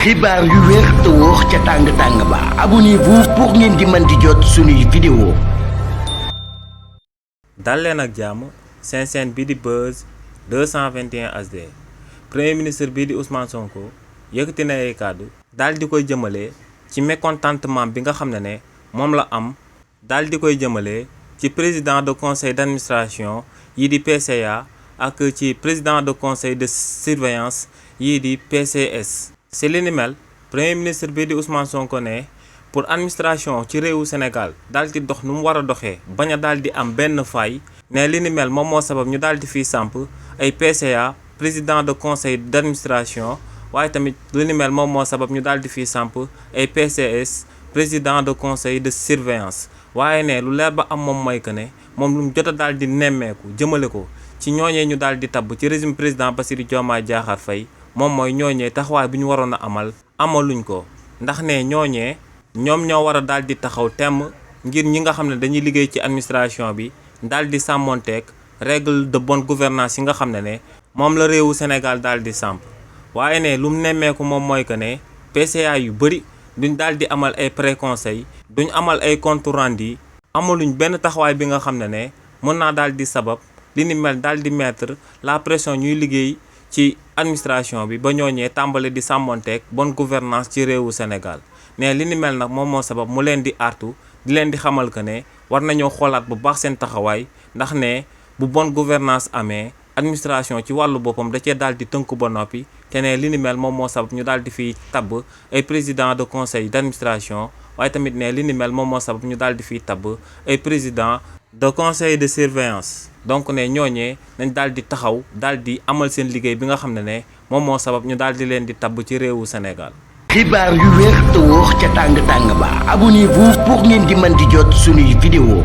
xibaar yu wér te wóor ca tàng-tàng ba abonnez-vous pour ngeen di mën di jot suñuy vidéo. dal leen ak jàmm seen chaîne bi di Buzz 221 HD premier ministre bi di Ousmane Sonko yëkkati na ay kàddu daal di koy jëmale ci mécontentement bi nga xam ne moom la am daal di koy jëmale ci président de conseil d'administration yi di PCA ak ci président de conseil de surveillance yi di PCS. ci li ni mel premier ministre bi di Ousmane Sonko ne pour administration ci réewu Sénégal daal di dox nu mu war a doxee bañ a daal di am benn faay ne li ni mel moom moo sabab ñu daal di fiy samp ay PCA président de conseil d'administration waaye tamit li ni mel moom moo sabab ñu daal di fiy samp ay PCS président de conseil de surveillance waaye ne lu leer ba am moom mooy que ne moom lu mu jot a daal di nemmeeku jëmale ko ci ñooñee ñu daal di tabb ci régime président Bassirou Diomaye Diakhar Faye moom mooy ñooñee taxawaay bi ñu waroon a amaluñ ko ndax ne ñooñee ñoom ñoo war a daal di taxaw temm ngir ñi nga xam ne dañuy liggéey ci administration bi daal di sàmmonteeg règle de bonne gouvernance yi nga xam ne moom la réewu Sénégal daal di samp waaye ne lu mu nemmeeku moom mooy que ne PCA yu bëri duñ daal di amal ay préconseil duñ amal ay compte rendu amaluñ benn taxawaay bi nga xam ne mën naa daal di sabab li ni mel daal di mettre la pression ñuy liggéey ci administration bi ba ñooñee tàmbale di sàmmonteeg bonne gouvernance ci réewu Sénégal ne li ni mel nag moom moo sabab mu leen di artu di leen di xamal que ne war nañoo xoolaat bu baax seen taxawaay ndax ne bu bonne gouvernance amee administration ci wàllu boppam da cee daal di tënku ba noppi te ne li ni mel moom moo sabab ñu daal di fiy tabb ay président de conseil d'administration waaye tamit ne li ni mel moom moo sabab ñu daal di fiy tabb ay président de conseil de surveillance donc ne ñooñee nañ daal di taxaw daal di amal seen liggéey bi nga xam ne moom moo sabab ñu daal di leen di tabb ci réewu Sénégal. xibaar yu wér te wóor ca tàng-tàng ba abonnez-vous pour ngeen di mën di jot suñuy vidéo.